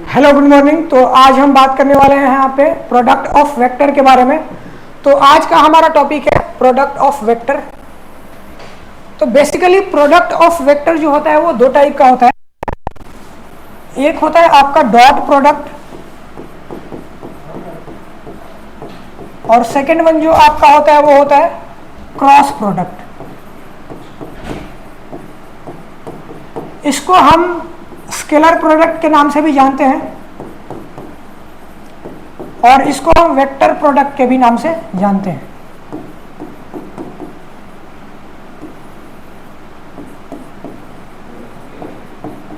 Hello good morning. तो आज हम बात करने वाले हैं यहाँ पे प्रोडक्ट ऑफ वेक्टर के बारे में। तो आज का हमारा टॉपिक है प्रोडक्ट ऑफ वेक्टर। तो बेसिकली प्रोडक्ट ऑफ वेक्टर जो होता है वो दो टाइप का होता है। एक होता है आपका डॉट प्रोडक्ट और सेकंड वन जो आपका होता है वो होता है क्रॉस प्रोडक्ट। इसको हम स्केलर प्रोडक्ट के नाम से भी जानते हैं और इसको हम वेक्टर प्रोडक्ट के भी नाम से जानते हैं।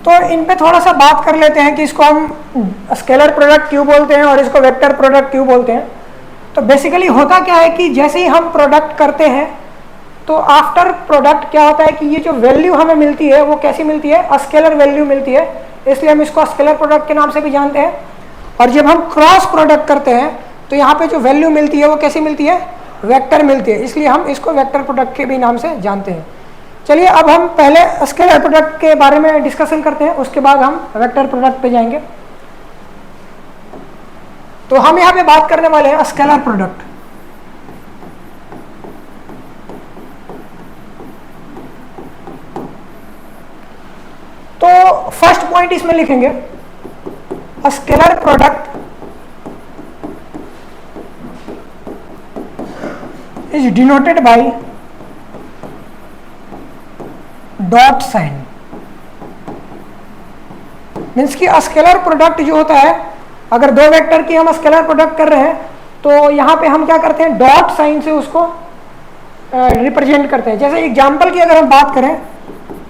तो इन पे थोड़ा सा बात कर लेते हैं कि इसको हम स्केलर प्रोडक्ट क्यों बोलते हैं और इसको वेक्टर प्रोडक्ट क्यों बोलते हैं। तो बेसिकली होता क्या है कि जैसे ही हम प्रोडक्ट करते हैं तो आफ्टर प्रोडक्ट क्या होता है कि ये जो वैल्यू हमें मिलती है वो कैसी मिलती है, स्केलर वैल्यू मिलती है, इसलिए हम इसको स्केलर प्रोडक्ट के नाम से भी जानते हैं। और जब हम क्रॉस प्रोडक्ट करते हैं तो यहाँ पे जो वैल्यू मिलती है वो कैसी मिलती है, वेक्टर मिलती है, इसलिए हम इसको वेक्टर प्रोडक्ट के भी नाम से जानते हैं। चलिए अब हम पहले स्केलर प्रोडक्ट के बारे में डिस्कशन करते हैं, उसके बाद हम वेक्टर प्रोडक्ट पे जाएंगे। तो हम यहाँ पे बात करने वाले हैं स्केलर प्रोडक्ट। तो फर्स्ट पॉइंट इसमें लिखेंगे scalar product is denoted by dot sign. Means कि स्केलर प्रोडक्ट जो होता है, अगर दो वेक्टर की हम स्केलर प्रोडक्ट कर रहे हैं तो यहां पे हम क्या करते हैं, डॉट साइन से उसको रिप्रेजेंट करते हैं। जैसे एग्जांपल की अगर हम बात करें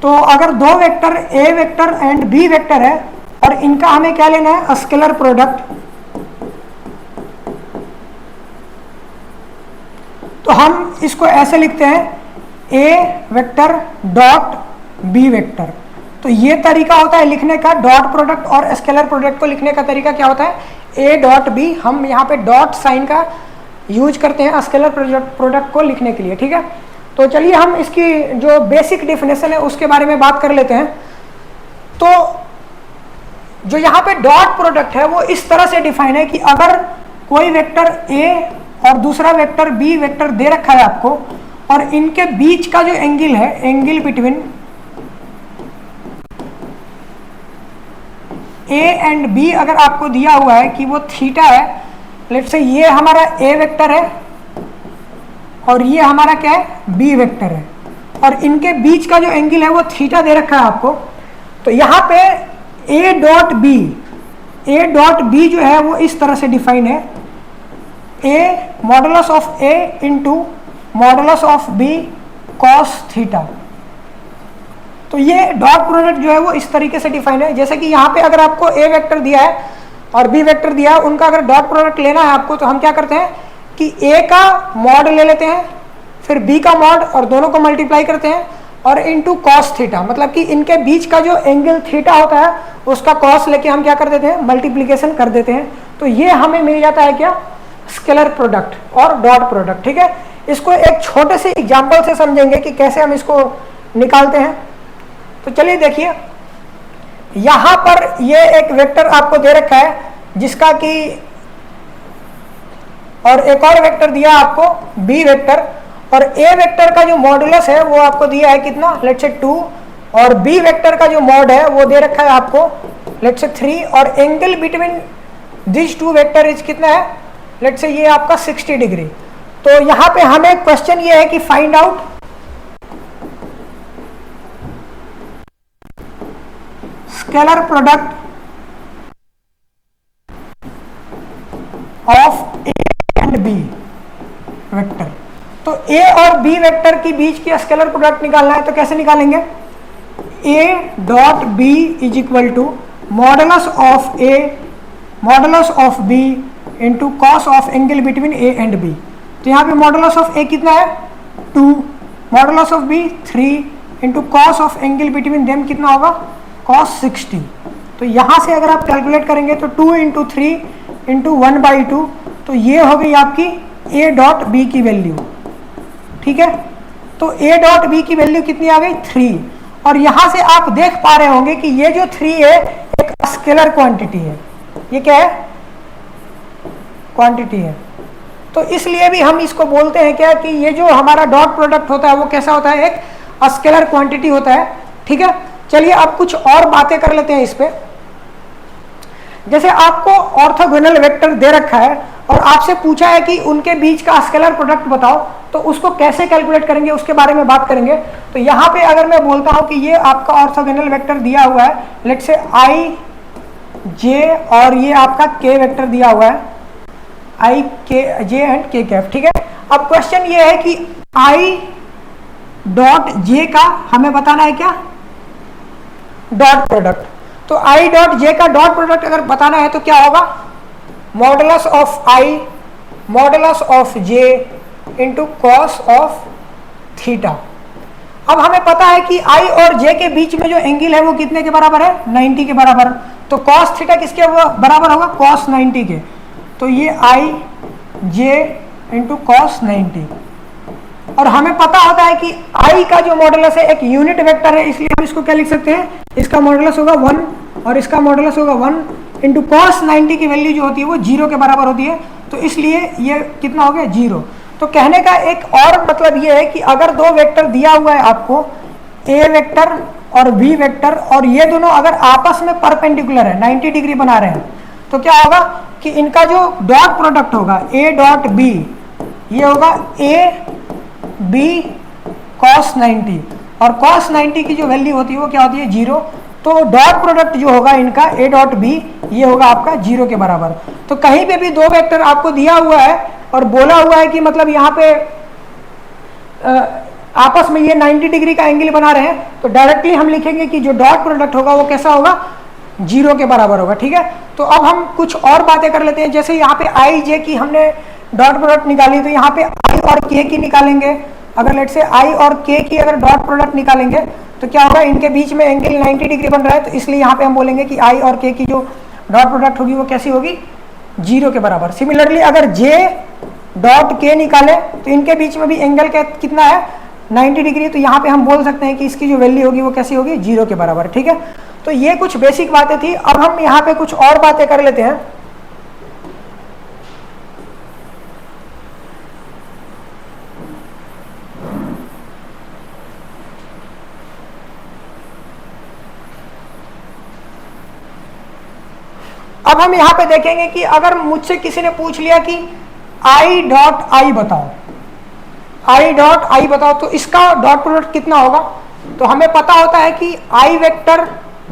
तो अगर दो vector A vector and B vector है और इनका हमें क्या लेना है, स्केलर प्रोडक्ट, तो हम इसको ऐसे लिखते हैं ए वेक्टर डॉट बी वेक्टर। तो ये तरीका होता है लिखने का, डॉट प्रोडक्ट और स्केलर प्रोडक्ट को लिखने का तरीका क्या होता है, ए डॉट बी। हम यहाँ पे डॉट साइन का यूज करते हैं स्केलर प्रोडक्ट को लिखने के लिए, ठीक है। तो चलिए हम इसकी जो बेसिक डेफिनेशन है उसके बारे में बात कर लेते हैं। तो जो यहाँ पे डॉट प्रोडक्ट है वो इस तरह से डिफाइन है कि अगर कोई वेक्टर ए और दूसरा वेक्टर बी वेक्टर दे रखा है आपको और इनके बीच का जो एंगल है, angle between A and B अगर आपको दिया हुआ है कि वो थीटा है, लेट्स से ये हमारा ए वेक्टर है और ये हमारा क्या है, बी वेक्टर है, और इनके बीच का जो एंगल है वो थीटा दे रखा है आपको। तो यहाँ पे ए डॉट बी जो है वो इस तरह से डिफाइन है, A modulus of A into modulus of B cos theta. तो ये डॉट प्रोडक्ट जो है वो इस तरीके से डिफाइन है। जैसे कि यहाँ पे अगर आपको ए वेक्टर दिया है और बी वेक्टर दिया है, उनका अगर डॉट प्रोडक्ट लेना है आपको, तो हम क्या करते हैं कि ए का मॉड ले लेते हैं, फिर बी का मॉड और दोनों को मल्टीप्लाई करते हैं और इनटू कॉस थीटा, मतलब कि इनके बीच का जो एंगल थीटा होता है उसका कॉस लेके हम क्या कर देते हैं, मल्टीप्लिकेशन कर देते हैं। तो ये हमें मिल जाता है क्या, स्केलर प्रोडक्ट और डॉट प्रोडक्ट, ठीक है। इसको एक छोटे से एग्जांपल से समझेंगे कि कैसे हम इसको निकालते हैं। तो चलिए देखिए, यहां पर ये एक वेक्टर आपको दे रखा है जिसका कि, और एक और वेक्टर दिया आपको बी वेक्टर, और ए वेक्टर का जो मॉडुलस है वो आपको दिया है कितना, लेट्स से 2, और बी वेक्टर का जो मॉड है वो दे रखा है आपको लेट्स से 3, और angle between this two vector is कितना है, लेट्स से ये आपका 60 डिग्री। तो यहाँ पे हमें क्वेश्चन ये है कि find out scalar product of A and B vector. तो ए और बी वेक्टर के बीच की स्केलर प्रोडक्ट निकालना है, तो कैसे निकालेंगे, a dot b is equal to modulus of a modulus of b into cos of angle between A and b. तो यहाँ पे मॉडुलस ऑफ ए कितना है, 2, modulus of b 3 into cos of angle between them कितना होगा, cos 60। तो यहाँ से अगर आप कैलकुलेट करेंगे तो 2 इंटू 3 इंटू 1/2, तो ये हो गई आपकी ए डॉट बी की वैल्यू, ठीक है। तो ए डॉट बी की वैल्यू कितनी आ गई, 3। और यहां से आप देख पा रहे होंगे कि ये जो 3 है एक स्केलर क्वांटिटी है। ये क्या है? क्वांटिटी है। तो इसलिए भी हम इसको बोलते हैं क्या कि ये जो हमारा डॉट प्रोडक्ट होता है वो कैसा होता है? एक स्केलर क्वांटिटी होता है। ठीक है, चलिए अब कुछ और बातें कर लेते हैं इस पे। जैसे आपको ऑर्थोगोनल वेक्टर दे रखा है और आपसे पूछा है कि उनके बीच का स्केलर प्रोडक्ट बताओ, तो उसको कैसे कैलकुलेट करेंगे उसके बारे में बात करेंगे। तो यहाँ पे अगर मैं बोलता हूँ कि ये आपका ऑर्थोगोनल वेक्टर दिया हुआ है, लेट्स से आई जे, और ये आपका के वेक्टर दिया हुआ है, आई के जे एंड के कैप। ठीक है, अब क्वेश्चन ये है कि आई डॉट जे का हमें बताना है क्या? Dot product. तो आई डॉट जे का डॉट प्रोडक्ट अगर बताना है तो क्या होगा? Modulus of I modulus of J into cos of theta. अब हमें पता है कि आई और जे के बीच में जो एंगल है वो कितने के बराबर है? 90 के बराबर। तो कॉस थीटा किसके बराबर होगा? कॉस 90 के। तो ये आई जे इंटू कॉस 90। और हमें पता होता है कि आई का जो मॉडुलस है एक यूनिट वेक्टर है, इसलिए हम इसको क्या लिख सकते हैं? इसका मॉडुलस होगा 1 और इसका मॉडुलस होगा 1 इंटू कॉस 90 की वैल्यू जो होती है वो 0 के बराबर होती है। तो इसलिए ये कितना हो गया? 0। तो कहने का एक और मतलब ये है कि अगर दो वेक्टर दिया हुआ है आपको, ए वेक्टर और बी वेक्टर, और ये दोनों अगर आपस में परपेंडिकुलर है, 90 डिग्री बना रहे हैं, तो क्या होगा कि इनका जो डॉट प्रोडक्ट होगा ए डॉट बी, ये होगा ए बी कॉस 90, और कॉस 90 की जो वैल्यू होती है वो क्या होती है? 0। तो डॉट प्रोडक्ट जो होगा इनका ए डॉट बी, ये होगा आपका 0 के बराबर। तो कहीं पे भी दो वेक्टर आपको दिया हुआ है और बोला हुआ है कि मतलब यहाँ पे आपस में ये 90 डिग्री का एंगल बना रहे हैं, तो डायरेक्टली हम लिखेंगे कि जो डॉट प्रोडक्ट होगा वो कैसा होगा? 0 के बराबर होगा। ठीक है, तो अब हम कुछ और बातें कर लेते हैं। जैसे यहाँ पे आई जे की हमने डॉट प्रोडक्ट निकाली, तो यहाँ पे आई और के की निकालेंगे। अगर लेट से आई और के की अगर डॉट प्रोडक्ट निकालेंगे तो क्या होगा? इनके बीच में एंगल 90 डिग्री बन रहा है, तो इसलिए यहाँ पे हम बोलेंगे कि आई और के की जो डॉट प्रोडक्ट होगी वो कैसी होगी? 0 के बराबर। सिमिलरली अगर जे डॉट के निकाले तो इनके बीच में भी एंगल कितना है? 90 डिग्री। तो यहाँ पे हम बोल सकते हैं कि इसकी जो वैल्यू होगी वो कैसी होगी? 0 के बराबर। ठीक है, तो ये कुछ बेसिक बातें थी। अब हम यहाँ पे कुछ और बातें कर लेते हैं। अब हम यहाँ पे देखेंगे कि अगर मुझसे किसी ने पूछ लिया कि आई डॉट आई बताओ, आई डॉट आई बताओ, तो इसका डॉट प्रोडक्ट कितना होगा? तो हमें पता होता है कि आई वेक्टर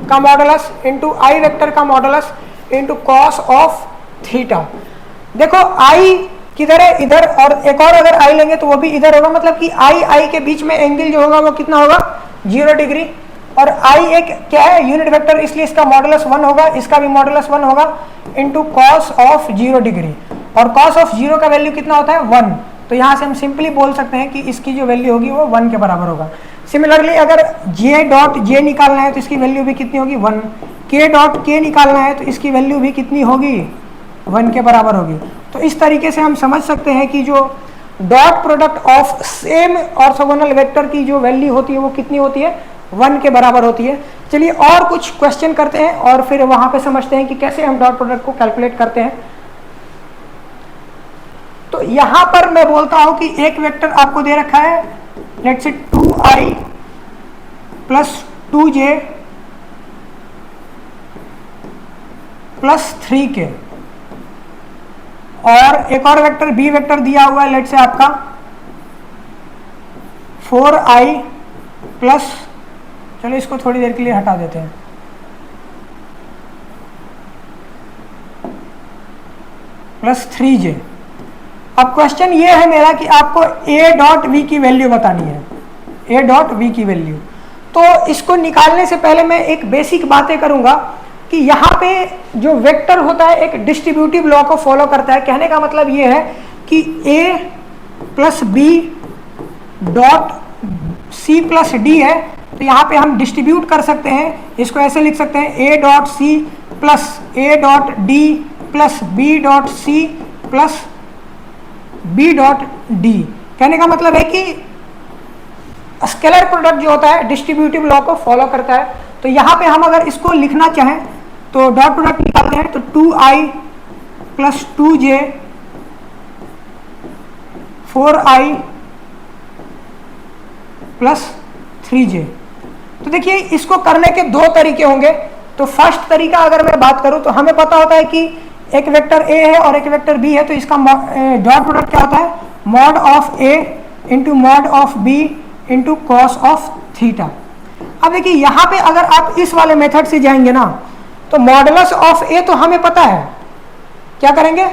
का मॉडुलस इंटू आई वेक्टर का modulus into cos of theta. देखो आई किधर है? इधर, और एक और अगर आई लेंगे तो वो भी इधर होगा, मतलब कि आई के बीच में एंगल जो होगा वो कितना होगा? 0 डिग्री। और आई एक क्या है? यूनिट वेक्टर, इसलिए इसका मॉडुलस 1 होगा, इसका भी मॉडुलस 1 होगा इंटू कॉस ऑफ 0 डिग्री। और कॉस ऑफ 0 का वैल्यू कितना होता है? 1। तो यहाँ से हम सिंपली बोल सकते हैं कि इसकी जो वैल्यू होगी वो 1 के बराबर होगा। सिमिलरली अगर जे डॉट जे निकालना है तो इसकी वैल्यू भी कितनी होगी? 1। के डॉट के निकालना है तो इसकी वैल्यू भी कितनी होगी? 1 के बराबर होगी। तो इस तरीके से हम समझ सकते हैं कि जो dot product of same orthogonal vector की जो वैल्यू होती है वो कितनी होती है? 1 के बराबर होती है। चलिए और कुछ क्वेश्चन करते हैं और फिर वहां पे समझते हैं कि कैसे हम डॉट प्रोडक्ट को कैलकुलेट करते हैं। तो यहां पर मैं बोलता हूं कि एक वेक्टर आपको दे रखा है, let's say 2i plus 2j plus 3k, और एक और वेक्टर बी वेक्टर दिया हुआ है, लेट्स से आपका 4i प्लस, चलो इसको थोड़ी देर के लिए हटा देते हैं, प्लस 3j। अब क्वेश्चन ये है मेरा कि आपको a डॉट वी की वैल्यू बतानी है, a डॉट वी की वैल्यू। तो इसको निकालने से पहले मैं एक बेसिक बातें करूंगा कि यहाँ पे जो वेक्टर होता है एक डिस्ट्रीब्यूटिव लॉ को फॉलो करता है। कहने का मतलब ये है कि a plus b dot c plus d है, तो यहाँ पे हम डिस्ट्रीब्यूट कर सकते हैं, इसको ऐसे लिख सकते हैं a dot c plus a dot d plus b dot c plus b dot d. कहने का मतलब है कि स्केलर प्रोडक्ट जो होता है डिस्ट्रीब्यूटिव लॉ को फॉलो करता है। तो यहाँ पे हम अगर इसको लिखना चाहें तो डॉट प्रोडक्ट निकालते हैं तो 2i plus 2j 4i plus 3j। तो देखिए इसको करने के दो तरीके होंगे। तो फर्स्ट तरीका अगर मैं बात करूं तो हमें पता होता है कि एक वेक्टर a है और एक वेक्टर b है, तो इसका डॉट प्रोडक्ट क्या होता है, mod of a into mod of b into cos of theta. अब देखिए यहाँ पे अगर आप इस वाले मेथड से जाएंगे ना तो मॉडुलस ऑफ a तो हमें पता है, क्या करेंगे,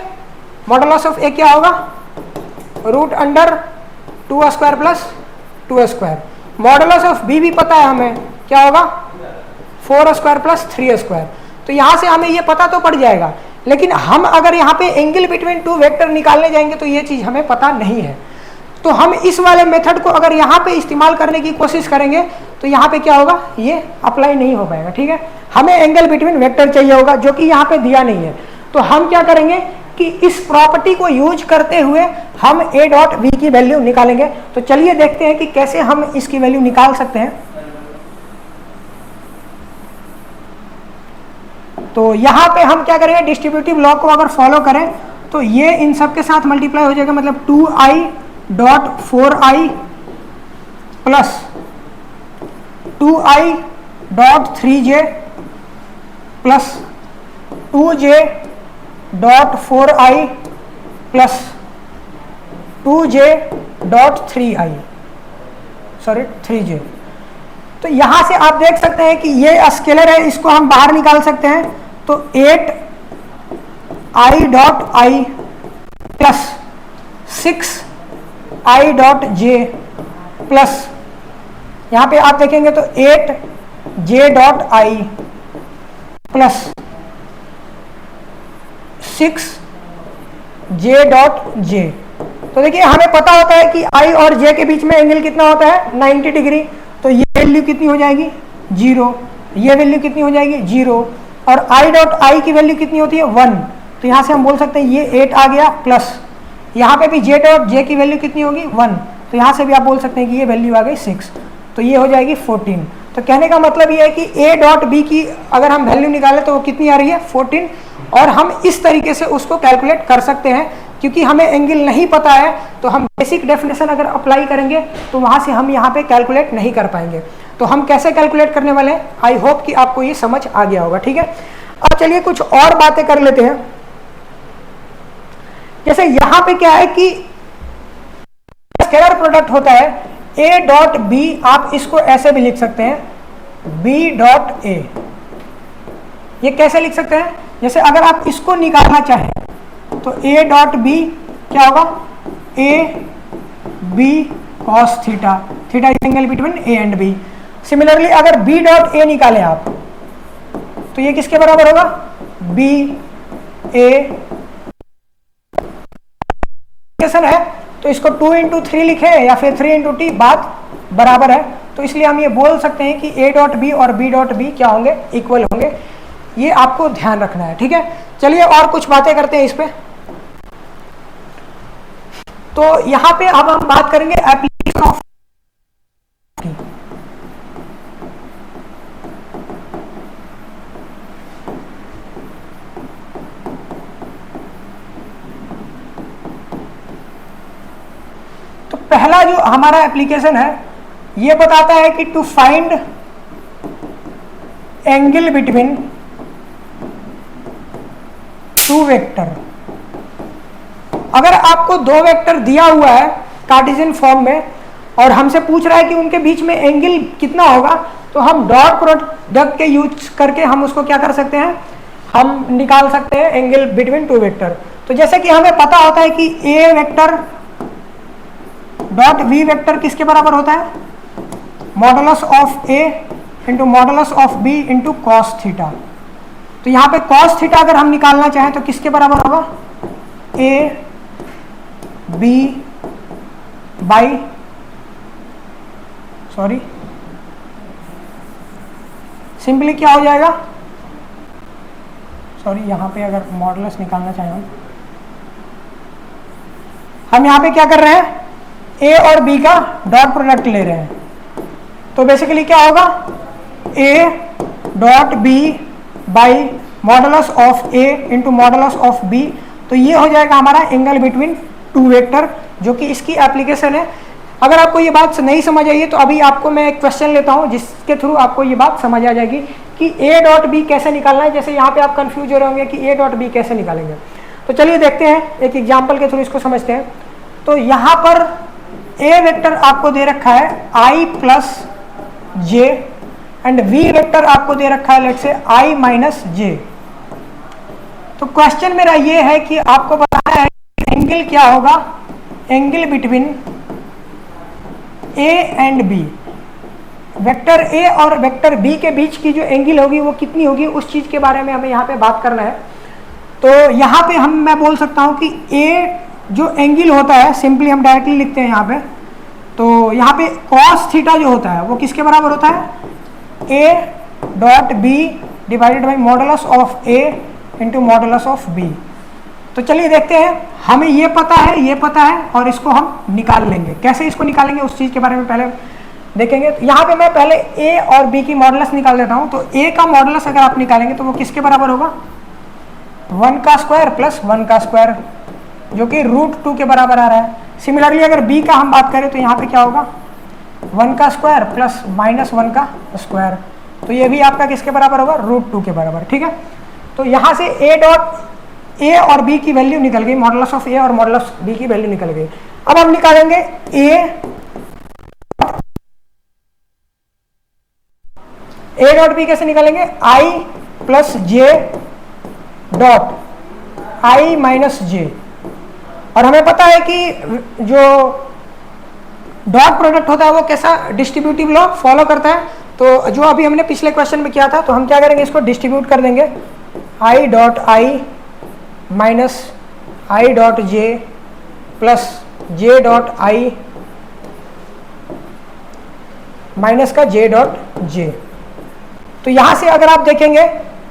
मॉडुलस ऑफ a क्या होगा, root under 2 square plus 2 square. Modulus of b भी पता है हमें, क्या होगा 4 स्क्वायर प्लस 3 स्क्वायर। तो यहाँ से हमें ये पता तो पड़ जाएगा, लेकिन हम अगर यहाँ पे एंगल बिटवीन टू वेक्टर निकालने जाएंगे तो ये चीज़ हमें पता नहीं है। तो हम इस वाले मेथड को अगर यहाँ पे इस्तेमाल करने की कोशिश करेंगे तो यहाँ पे क्या होगा, ये अप्लाई नहीं हो पाएगा। ठीक है, हमें एंगल बिटवीन वेक्टर चाहिए होगा जो कि यहाँ पे दिया नहीं है। तो हम क्या करेंगे कि इस प्रॉपर्टी को यूज करते हुए हम a डॉट v की वैल्यू निकालेंगे। तो चलिए देखते हैं कि कैसे हम इसकी वैल्यू निकाल सकते हैं। तो यहाँ पे हम क्या करेंगे, डिस्ट्रीब्यूटिव लॉ को अगर फॉलो करें तो ये इन सब के साथ मल्टीप्लाई हो जाएगा, मतलब 2i dot 4i plus 2i dot 3j plus 2j dot 4i plus 2j dot 3j। तो यहां से आप देख सकते हैं कि ये स्केलर है, इसको हम बाहर निकाल सकते हैं। तो 8i dot i plus 6i dot j plus यहां पे आप देखेंगे तो 8j dot i plus 6j dot j। तो देखिए हमें पता होता है कि i और j के बीच में एंगल कितना होता है, 90 डिग्री। तो ये वैल्यू कितनी हो जाएगी, 0। ये वैल्यू कितनी हो जाएगी, 0। और i डॉट i की वैल्यू कितनी होती है, 1। तो यहाँ से हम बोल सकते हैं ये 8 आ गया, प्लस यहाँ पे भी j डॉट j की वैल्यू कितनी होगी, 1। तो यहाँ से भी आप बोल सकते हैं कि ये वैल्यू आ गई 6। तो ये हो जाएगी 14। तो कहने का मतलब ये है कि a डॉट b की अगर हम वैल्यू निकालें तो वो कितनी आ रही है, 14। और हम इस तरीके से उसको कैलकुलेट कर सकते हैं। क्योंकि हमें एंगल नहीं पता है तो हम बेसिक डेफिनेशन अगर अप्लाई करेंगे तो वहां से हम यहाँ पे कैलकुलेट नहीं कर पाएंगे। तो हम कैसे कैलकुलेट करने वाले हैं, आई होप कि आपको ये समझ आ गया होगा। ठीक है, अब चलिए कुछ और बातें कर लेते हैं। जैसे यहाँ पे क्या है कि स्केलर प्रोडक्ट होता है a डॉट b, आप इसको ऐसे भी लिख सकते हैं b डॉट a। ये कैसे लिख सकते हैं, जैसे अगर आप इसको निकालना चाहें तो a डॉट b क्या होगा, a b cos theta, theta is angle between a and b। Similarly अगर b डॉट a निकालें आप तो ये किसके बराबर होगा, b a है तो इसको 2 इंटू 3 लिखे या फिर 3 इंटू t, बात बराबर है। तो इसलिए हम ये बोल सकते हैं कि a डॉट b और b डॉट b क्या होंगे, इक्वल होंगे। ये आपको ध्यान रखना है। ठीक है, चलिए और कुछ बातें करते हैं इस पे। तो यहां पे अब हम बात करेंगे एप्लीकेशन ऑफ। तो पहला जो हमारा एप्लीकेशन है ये बताता है कि to find angle between two vector. अगर आपको दो वेक्टर दिया हुआ है कार्टेशियन फॉर्म में और हमसे पूछ रहा है कि उनके बीच में एंगल कितना होगा, तो हम डॉट प्रोडक्ट के यूज करके हम उसको क्या कर सकते हैं, हम निकाल सकते हैं एंगल बिटवीन टू वेक्टर। तो जैसे कि हमें पता होता है कि a vector dot v vector किसके बराबर होता है, modulus of a into modulus of b into cos theta. तो यहाँ पे कॉस थीटा अगर हम निकालना चाहें तो किसके बराबर होगा, a b बाई सिंपली क्या हो जाएगा, यहाँ पे अगर मॉडुलस निकालना चाहें हम यहाँ पे क्या कर रहे हैं, a और b का डॉट प्रोडक्ट ले रहे हैं। तो बेसिकली क्या होगा, a dot b by modulus of A into modulus of b, तो ये हो जाएगा हमारा एंगल बिटवीन टू वेक्टर, जो कि इसकी एप्लीकेशन है। अगर आपको ये बात नहीं समझ आई है तो अभी आपको मैं एक क्वेश्चन लेता हूँ जिसके थ्रू आपको ये बात समझ आ जाएगी कि ए डॉट बी कैसे निकालना है। जैसे यहाँ पे आप कंफ्यूज हो रहे होंगे कि ए डॉट बी कैसे निकालेंगे, तो चलिए देखते हैं, एक एग्जाम्पल के थ्रू इसको समझते हैं। तो यहाँ पर ए वेक्टर आपको दे रखा है I plus J and B vector आपको दे रखा है लेट से आई माइनस जे। तो क्वेश्चन मेरा ये है कि आपको बताना है एंगल क्या होगा, angle between A and B, vector a और वेक्टर बी के बीच की जो एंगल होगी वो कितनी होगी, उस चीज के बारे में हमें यहाँ पे बात करना है। तो यहाँ पे मैं बोल सकता हूँ कि ए जो एंगल होता है, सिंपली हम डायरेक्टली लिखते हैं यहाँ पे, तो यहाँ पे कॉस थीटा जो होता है वो किसके बराबर होता है, a dot b divided by modulus of A into modulus of b. तो चलिए देखते हैं, हमें ये पता है, ये पता है, और इसको हम निकाल लेंगे। कैसे इसको निकालेंगे उस चीज़ के बारे में पहले देखेंगे। तो यहाँ पे मैं पहले ए और बी की मॉडुलस निकाल देता हूँ। तो ए का मॉडुलस अगर आप निकालेंगे तो वो किसके बराबर होगा, 1 का स्क्वायर प्लस 1 का स्क्वायर, जो कि √2 के बराबर आ रहा है। सिमिलरली अगर बी का हम बात करें तो यहाँ पे क्या होगा, 1 का स्क्वायर प्लस -1 का स्क्वायर, तो ये भी आपका किसके बराबर होगा, √2 के बराबर। ठीक है, तो यहाँ से ए डॉट ए और बी की वैल्यू निकल गई, मॉडुलस ऑफ ए और मॉडुलस बी की वैल्यू निकल गई। अब हम निकालेंगे ए डॉट बी कैसे निकालेंगे, I plus J dot I minus J. और हमें पता है कि जो डॉट प्रोडक्ट होता है वो कैसा डिस्ट्रीब्यूटिव लॉ फॉलो करता है। तो जो अभी हमने पिछले क्वेश्चन में किया था, तो हम क्या करेंगे, इसको डिस्ट्रीब्यूट कर देंगे, I dot I minus I dot J plus J dot I minus का जे डॉट जे। तो यहां से अगर आप देखेंगे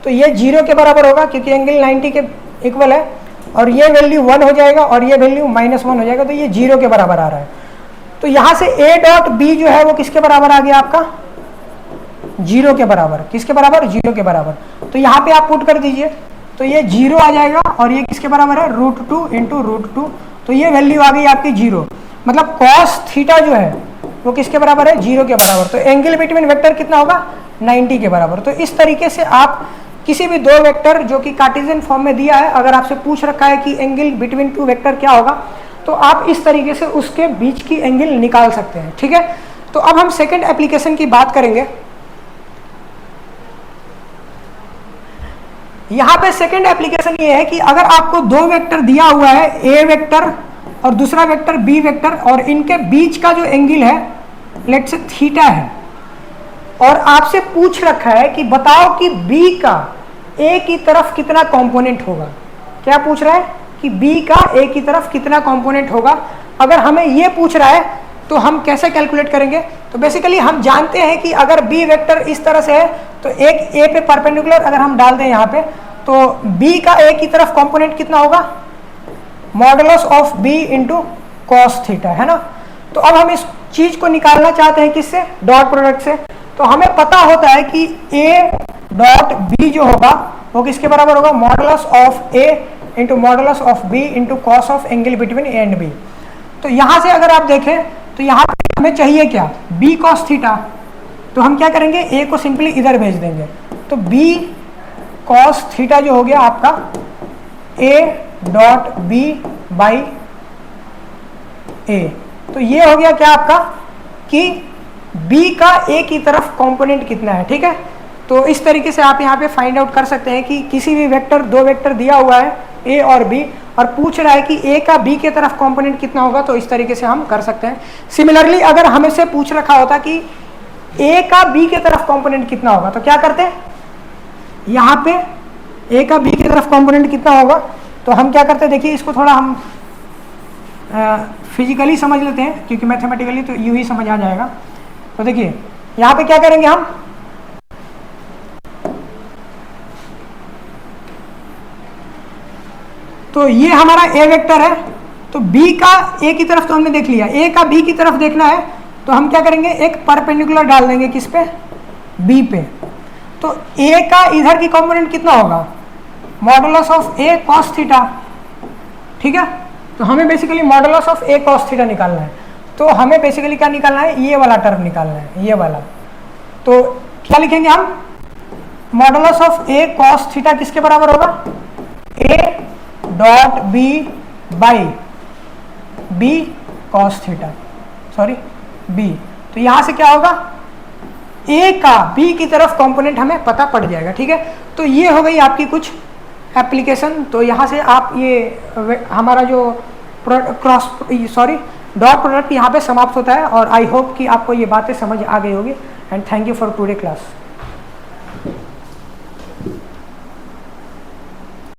तो ये 0 के बराबर होगा क्योंकि एंगल 90 के इक्वल है, और ये वैल्यू 1 हो जाएगा और ये वैल्यू -1 हो जाएगा, तो ये 0 के बराबर आ रहा है। तो यहां से ए डॉट बी जो है वो किसके बराबर आ गया आपका, 0 के बराबर। किसके बराबर, 0 के बराबर। तो यहाँ पे आप पुट कर दीजिए, तो ये 0 आ जाएगा, और ये किसके बराबर है, √2 इंटू √2, तो ये वैल्यू आ गई आपकी 0। मतलब कॉस थीटा जो है वो किसके बराबर है, 0 के बराबर। तो एंगल बिटवीन वेक्टर कितना होगा, 90 के बराबर। तो इस तरीके से आप किसी भी दो वेक्टर जो कि कार्टेशियन फॉर्म में दिया है, अगर आपसे पूछ रखा है कि एंगल बिटवीन टू वेक्टर क्या होगा, तो आप इस तरीके से उसके बीच की एंगल निकाल सकते हैं। ठीक है, तो अब हम सेकंड एप्लीकेशन की बात करेंगे। यहां पे सेकंड एप्लीकेशन ये है कि अगर आपको दो वेक्टर दिया हुआ है, ए वेक्टर और दूसरा वेक्टर बी वेक्टर, और इनके बीच का जो एंगल है लेट्स से थीटा है, और आपसे पूछ रखा है कि बताओ कि बी का ए की तरफ कितना कंपोनेंट होगा। क्या पूछ रहा है कि बी का ए की तरफ कितना कंपोनेंट होगा। अगर हमें ये पूछ रहा है तो हम कैसे कैलकुलेट करेंगे, तो बेसिकली हम जानते हैं कि अगर बी वेक्टर इस तरह से है तो एक ए पे परपेंडिकुलर अगर हम डाल दें यहाँ पे, तो बी का ए की तरफ कंपोनेंट कितना होगा, modulus of b into cos theta, है ना। तो अब हम इस चीज को निकालना चाहते हैं किससे, डॉट प्रोडक्ट से। तो हमें पता होता है कि ए डॉट बी जो होगा वो किसके बराबर होगा, modulus of A into modulus of b into cos of angle between A and b. तो यहां से अगर आप देखें तो यहाँ पे हमें चाहिए क्या, बी कॉस थीटा। तो हम क्या करेंगे, ए को सिंपली इधर भेज देंगे, तो बी कॉस थीटा जो हो गया आपका ए डॉट बी बाई ए। तो ये हो गया क्या आपका कि बी का ए की तरफ कंपोनेंट कितना है। ठीक है, तो इस तरीके से आप यहाँ पे फाइंड आउट कर सकते हैं कि किसी भी वेक्टर, दो वेक्टर दिया हुआ है ए और बी, और पूछ रहा है कि ए का बी के तरफ कंपोनेंट कितना होगा, तो इस तरीके से हम कर सकते हैं। सिमिलरली अगर हमें से पूछ रखा होता कि ए का बी के तरफ कंपोनेंट कितना होगा, तो क्या करते हैं, यहाँ पे ए का बी की तरफ कंपोनेंट कितना होगा, तो हम क्या करते हैं, देखिए इसको थोड़ा हम फिजिकली समझ लेते हैं, क्योंकि मैथमेटिकली तो यूं ही समझ आ जाएगा। तो देखिए यहाँ पे क्या करेंगे हम, तो ये हमारा ए वेक्टर है, तो बी का ए की तरफ तो हमने देख लिया, ए का बी की तरफ देखना है, तो हम क्या करेंगे, एक परपेंडिकुलर डाल देंगे किस पे, बी पे। तो ए का इधर की कंपोनेंट कितना होगा, modulus of a cos theta, ठीक है। तो हमें basically modulus of a cos theta निकालना है, तो हमें बेसिकली क्या निकालना है, ये वाला टर्म निकालना है, ये वाला। तो क्या लिखेंगे हम, modulus of a cos theta किसके बराबर होगा, a dot b by b cos theta, sorry b. तो यहां से क्या होगा, ए का बी की तरफ कंपोनेंट हमें पता पड़ जाएगा, ठीक है। तो ये हो गई आपकी कुछ एप्लीकेशन। तो यहाँ से आप ये हमारा जो क्रॉस डॉट प्रोडक्ट यहाँ पे समाप्त होता है। और आई होप कि आपको ये बातें समझ आ गई होगी। And thank you for today class.